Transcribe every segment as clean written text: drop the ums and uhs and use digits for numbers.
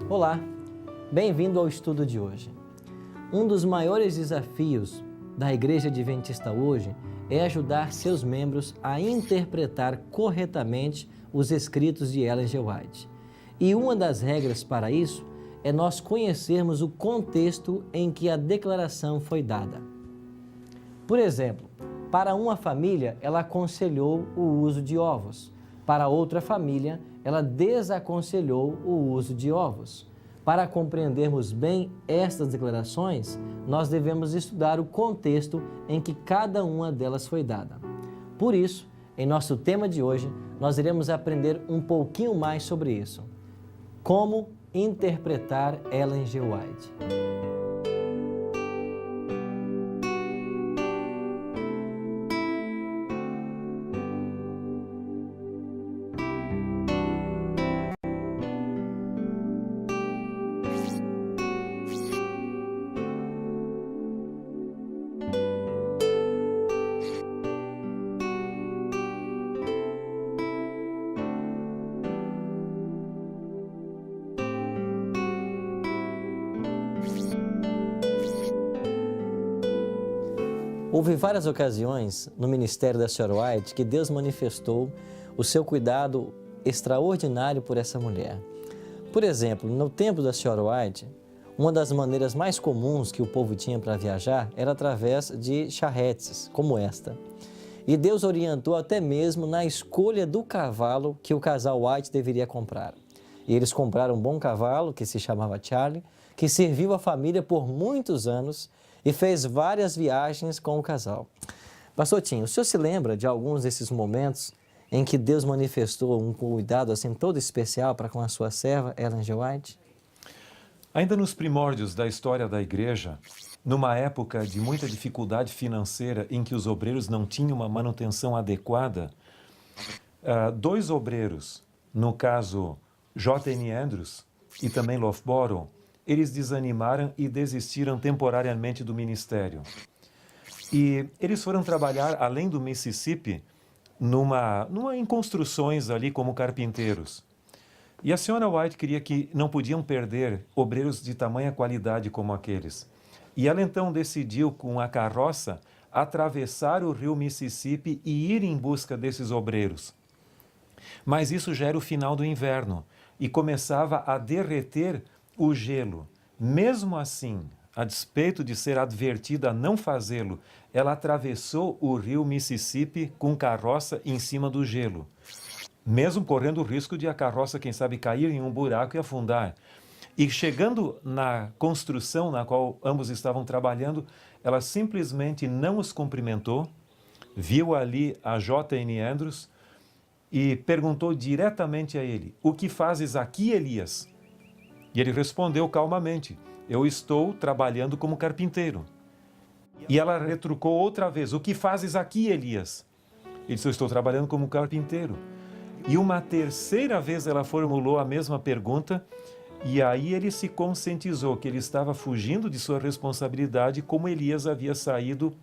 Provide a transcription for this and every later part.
Olá, bem-vindo ao estudo de hoje. Um dos maiores desafios da Igreja Adventista hoje é ajudar seus membros a interpretar corretamente os escritos de Ellen G. White. E uma das regras para isso é nós conhecermos o contexto em que a declaração foi dada. Por exemplo, para uma família, ela aconselhou o uso de ovos. Para outra família, ela desaconselhou o uso de ovos. Para compreendermos bem estas declarações, nós devemos estudar o contexto em que cada uma delas foi dada. Por isso, em nosso tema de hoje, nós iremos aprender um pouquinho mais sobre isso. Como interpretar Ellen G. White. Houve várias ocasiões no ministério da Sra. White que Deus manifestou o seu cuidado extraordinário por essa mulher. Por exemplo, no tempo da Sra. White, uma das maneiras mais comuns que o povo tinha para viajar era através de charretes, como esta. E Deus orientou até mesmo na escolha do cavalo que o casal White deveria comprar. E eles compraram um bom cavalo, que se chamava Charlie, que serviu a família por muitos anos e fez várias viagens com o casal. Pastor Tim, o senhor se lembra de alguns desses momentos em que Deus manifestou um cuidado assim todo especial para com a sua serva, Ellen G. White? Ainda nos primórdios da história da igreja, numa época de muita dificuldade financeira em que os obreiros não tinham uma manutenção adequada, dois obreiros, no caso J.N. Andrews e também Loughborough, eles desanimaram e desistiram temporariamente do ministério. E eles foram trabalhar além do Mississippi em construções ali como carpinteiros. E a Sra. White queria que não podiam perder obreiros de tamanha qualidade como aqueles. E ela então decidiu, com a carroça, atravessar o rio Mississippi e ir em busca desses obreiros. Mas isso já era o final do inverno e começava a derreter o gelo. Mesmo assim, a despeito de ser advertida a não fazê-lo, ela atravessou o rio Mississippi com carroça em cima do gelo, mesmo correndo o risco de a carroça, quem sabe, cair em um buraco e afundar. E chegando na construção na qual ambos estavam trabalhando, ela simplesmente não os cumprimentou, viu ali a J.N. Andrews e perguntou diretamente a ele: "O que fazes aqui, Elias?" E ele respondeu calmamente: "Eu estou trabalhando como carpinteiro." E ela retrucou outra vez: "O que fazes aqui, Elias?" Ele disse: "Eu estou trabalhando como carpinteiro." E uma terceira vez ela formulou a mesma pergunta, e aí ele se conscientizou que ele estava fugindo de sua responsabilidade, como Elias havia saído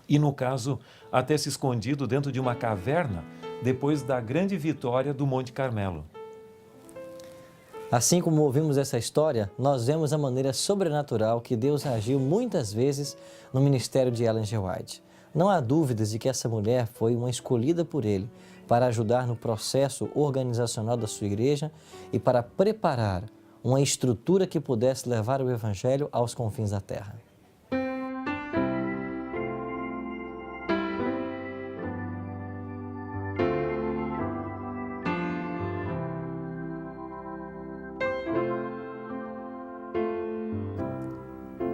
e, no caso, até se escondido dentro de uma caverna depois da grande vitória do Monte Carmelo. Assim como ouvimos essa história, nós vemos a maneira sobrenatural que Deus agiu muitas vezes no ministério de Ellen G. White. Não há dúvidas de que essa mulher foi uma escolhida por ele para ajudar no processo organizacional da sua igreja e para preparar uma estrutura que pudesse levar o Evangelho aos confins da terra.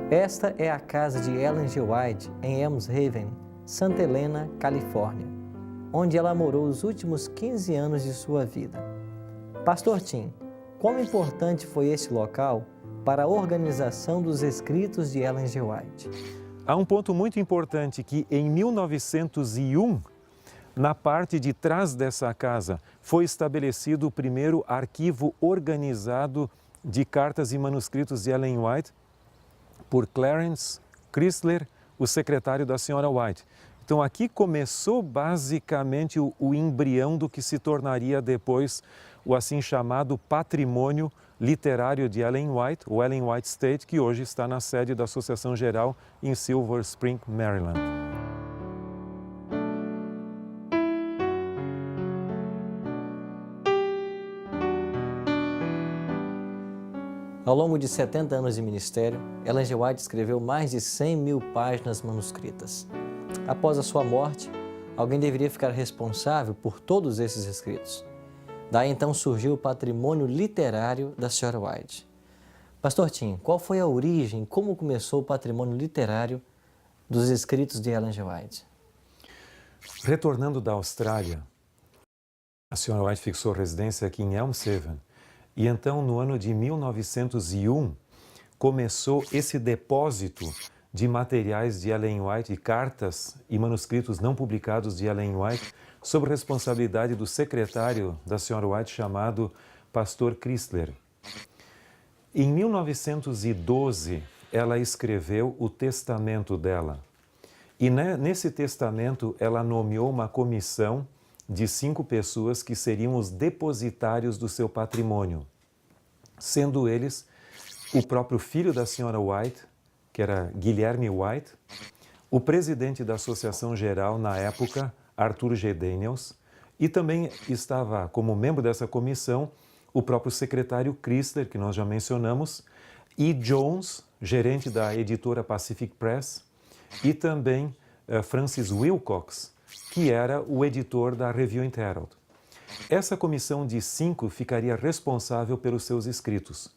Esta é a casa de Ellen G. White em Elms Haven, Santa Helena, Califórnia, onde ela morou os últimos 15 anos de sua vida. Pastor Tim, quão importante foi esse local para a organização dos escritos de Ellen G. White? Há um ponto muito importante que em 1901, na parte de trás dessa casa, foi estabelecido o primeiro arquivo organizado de cartas e manuscritos de Ellen White por Clarence Chrysler, o secretário da Sra. White. Então aqui começou basicamente o embrião do que se tornaria depois o assim chamado patrimônio literário de Ellen White, o Ellen White Estate, que hoje está na sede da Associação Geral em Silver Spring, Maryland. Ao longo de 70 anos de ministério, Ellen G. White escreveu mais de 100.000 páginas manuscritas. Após a sua morte, alguém deveria ficar responsável por todos esses escritos. Daí então surgiu o patrimônio literário da Sra. White. Pastor Tim, qual foi a origem, como começou o patrimônio literário dos escritos de Ellen G. White? Retornando da Austrália, a Sra. White fixou residência aqui em Elm Haven. E então, no ano de 1901, começou esse depósito de materiais de Ellen White, e cartas e manuscritos não publicados de Ellen White, sob responsabilidade do secretário da Sra. White, chamado Pastor Chrysler. Em 1912, ela escreveu o testamento dela. E nesse testamento, ela nomeou uma comissão de 5 pessoas que seriam os depositários do seu patrimônio, sendo eles o próprio filho da Sra. White, que era Guilherme White, o presidente da Associação Geral na época, Arthur G. Daniels, e também estava como membro dessa comissão o próprio secretário Chrysler, que nós já mencionamos, e Jones, gerente da editora Pacific Press, e também Francis Wilcox, que era o editor da Review and Herald. Essa comissão de 5 ficaria responsável pelos seus escritos.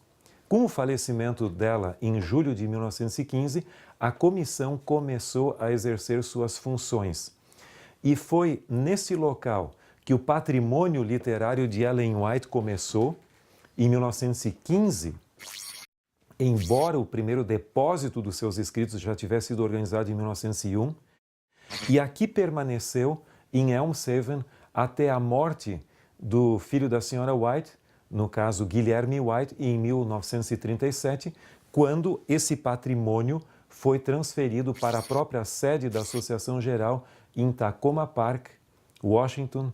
Com o falecimento dela em julho de 1915, a comissão começou a exercer suas funções. E foi nesse local que o patrimônio literário de Ellen White começou, em 1915, embora o primeiro depósito dos seus escritos já tivesse sido organizado em 1901, e aqui permaneceu em Elm Haven até a morte do filho da Sra. White, no caso Guilherme White, em 1937, quando esse patrimônio foi transferido para a própria sede da Associação Geral em Tacoma Park, Washington,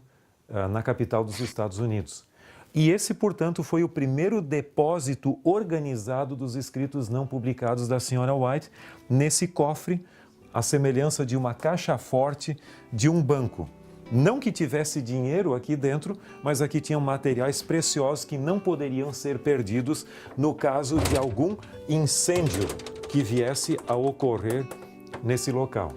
na capital dos Estados Unidos. E esse, portanto, foi o primeiro depósito organizado dos escritos não publicados da Sra. White nesse cofre, à semelhança de uma caixa forte de um banco. Não que tivesse dinheiro aqui dentro, mas aqui tinham materiais preciosos que não poderiam ser perdidos no caso de algum incêndio que viesse a ocorrer nesse local.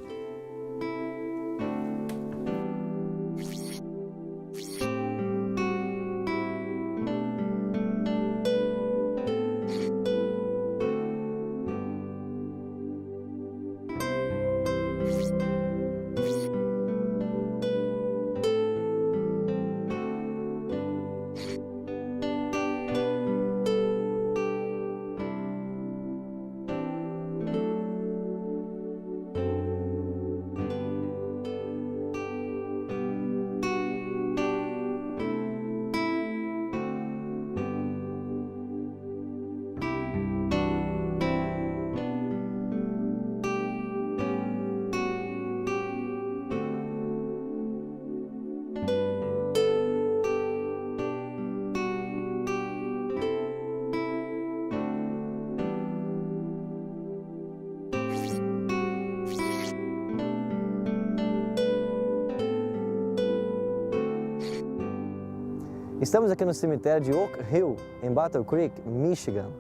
Estamos aqui no cemitério de Oak Hill, em Battle Creek, Michigan.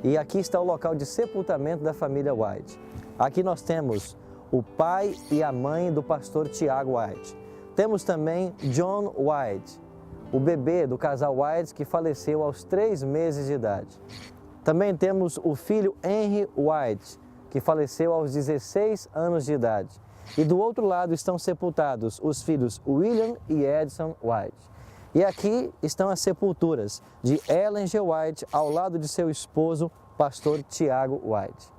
E aqui está o local de sepultamento da família White. Aqui nós temos o pai e a mãe do pastor Tiago White. Temos também John White, o bebê do casal White que faleceu aos 3 meses de idade. Também temos o filho Henry White, que faleceu aos 16 anos de idade. E do outro lado estão sepultados os filhos William e Edson White. E aqui estão as sepulturas de Ellen G. White ao lado de seu esposo, pastor Tiago White.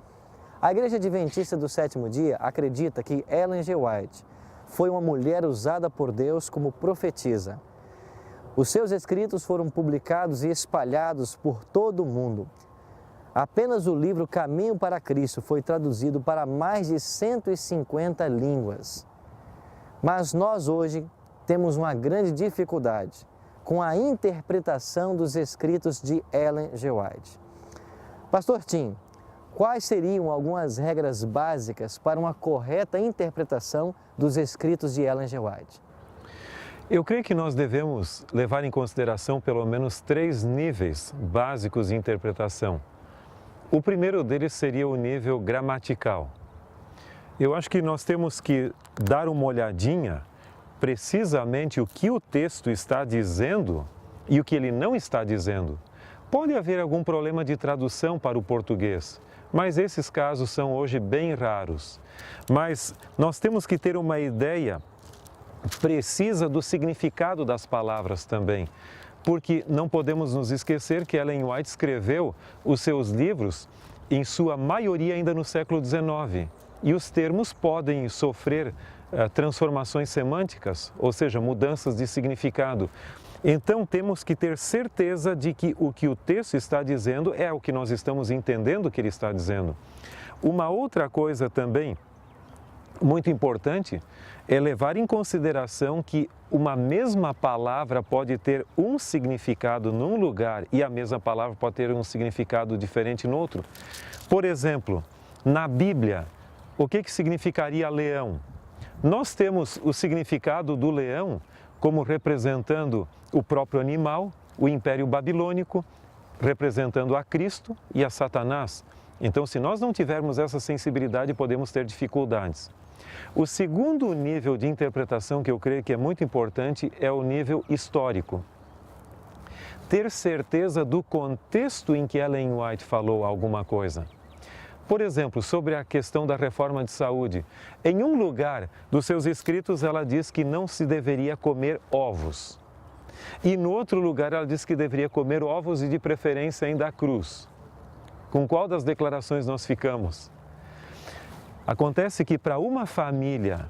A Igreja Adventista do Sétimo Dia acredita que Ellen G. White foi uma mulher usada por Deus como profetisa. Os seus escritos foram publicados e espalhados por todo o mundo. Apenas o livro Caminho para Cristo foi traduzido para mais de 150 línguas. Mas nós hoje temos uma grande dificuldade com a interpretação dos escritos de Ellen G. White. Pastor Tim, quais seriam algumas regras básicas para uma correta interpretação dos escritos de Ellen G. White? Eu creio que nós devemos levar em consideração pelo menos 3 níveis básicos de interpretação. O primeiro deles seria o nível gramatical. Eu acho que nós temos que dar uma olhadinha precisamente o que o texto está dizendo e o que ele não está dizendo. Pode haver algum problema de tradução para o português, mas esses casos são hoje bem raros. Mas nós temos que ter uma ideia precisa do significado das palavras também, porque não podemos nos esquecer que Ellen White escreveu os seus livros, em sua maioria ainda no século XIX, e os termos podem sofrer transformações semânticas, ou seja, mudanças de significado. Então temos que ter certeza de que o texto está dizendo é o que nós estamos entendendo que ele está dizendo. Uma outra coisa também muito importante é levar em consideração que uma mesma palavra pode ter um significado num lugar e a mesma palavra pode ter um significado diferente no outro. Por exemplo, na Bíblia, o que significaria leão? Nós temos o significado do leão como representando o próprio animal, o Império Babilônico, representando a Cristo e a Satanás. Então, se nós não tivermos essa sensibilidade, podemos ter dificuldades. O segundo nível de interpretação que eu creio que é muito importante é o nível histórico. Ter certeza do contexto em que Ellen White falou alguma coisa. Por exemplo, sobre a questão da reforma de saúde. Em um lugar dos seus escritos, ela diz que não se deveria comer ovos. E no outro lugar, ela diz que deveria comer ovos e, de preferência, ainda crus. Com qual das declarações nós ficamos? Acontece que para uma família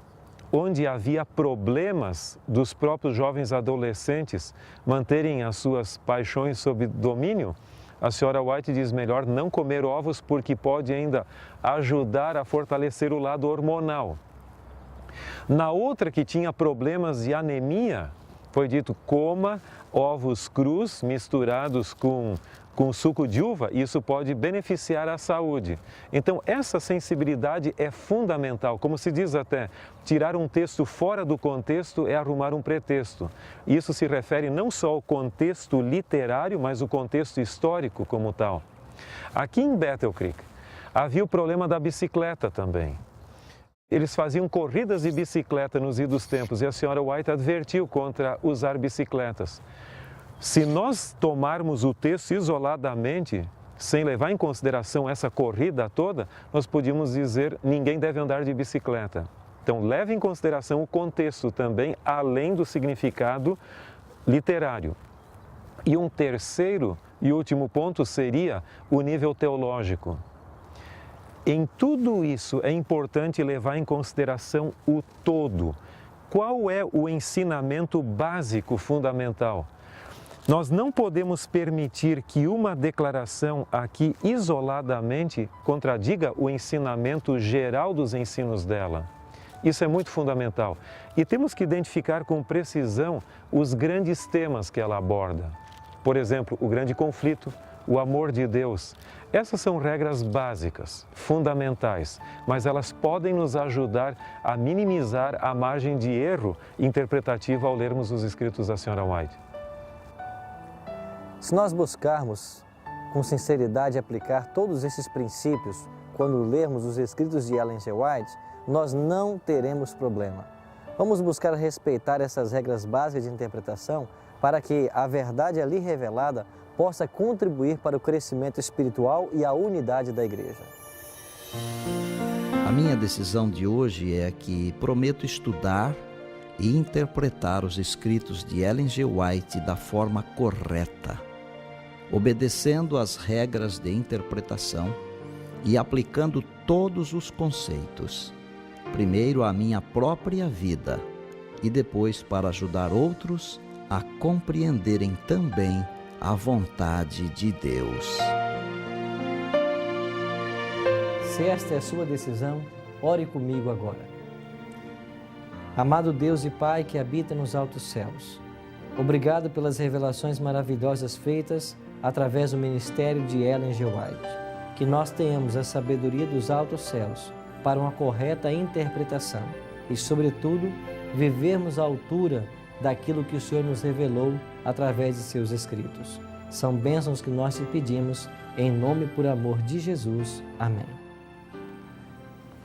onde havia problemas dos próprios jovens adolescentes manterem as suas paixões sob domínio, a senhora White diz melhor não comer ovos porque pode ainda ajudar a fortalecer o lado hormonal. Na outra que tinha problemas de anemia, foi dito coma ovos crus misturados com suco de uva, isso pode beneficiar a saúde. Então, essa sensibilidade é fundamental. Como se diz até, tirar um texto fora do contexto é arrumar um pretexto. Isso se refere não só ao contexto literário, mas o contexto histórico como tal. Aqui em Battle Creek, havia o problema da bicicleta também. Eles faziam corridas de bicicleta nos idos tempos e a senhora White advertiu contra usar bicicletas. Se nós tomarmos o texto isoladamente, sem levar em consideração essa corrida toda, nós podíamos dizer ninguém deve andar de bicicleta. Então, leve em consideração o contexto também, além do significado literário. E um terceiro e último ponto seria o nível teológico. Em tudo isso é importante levar em consideração o todo. Qual é o ensinamento básico fundamental? Nós não podemos permitir que uma declaração aqui isoladamente contradiga o ensinamento geral dos ensinos dela. Isso é muito fundamental. E temos que identificar com precisão os grandes temas que ela aborda. Por exemplo, o grande conflito, o amor de Deus. Essas são regras básicas, fundamentais, mas elas podem nos ajudar a minimizar a margem de erro interpretativa ao lermos os escritos da senhora White. Se nós buscarmos com sinceridade aplicar todos esses princípios quando lermos os escritos de Ellen G. White, nós não teremos problema. Vamos buscar respeitar essas regras básicas de interpretação para que a verdade ali revelada possa contribuir para o crescimento espiritual e a unidade da igreja. A minha decisão de hoje é que prometo estudar e interpretar os escritos de Ellen G. White da forma correta, obedecendo às regras de interpretação e aplicando todos os conceitos, primeiro à minha própria vida e depois para ajudar outros a compreenderem também a vontade de Deus. Se esta é a sua decisão, ore comigo agora. Amado Deus e Pai que habita nos altos céus, obrigado pelas revelações maravilhosas feitas através do ministério de Ellen G. White. Que nós tenhamos a sabedoria dos altos céus para uma correta interpretação e, sobretudo, vivermos à altura daquilo que o Senhor nos revelou através de seus escritos. São bênçãos que nós te pedimos, em nome e por amor de Jesus. Amém.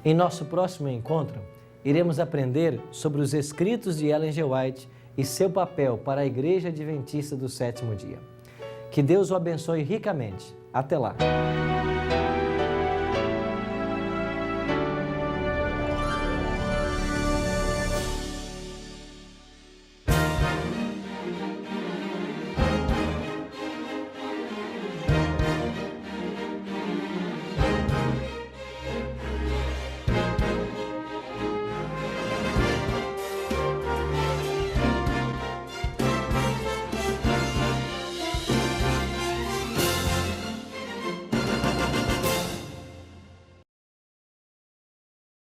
Em nosso próximo encontro, iremos aprender sobre os escritos de Ellen G. White e seu papel para a Igreja Adventista do Sétimo Dia. Que Deus o abençoe ricamente. Até lá!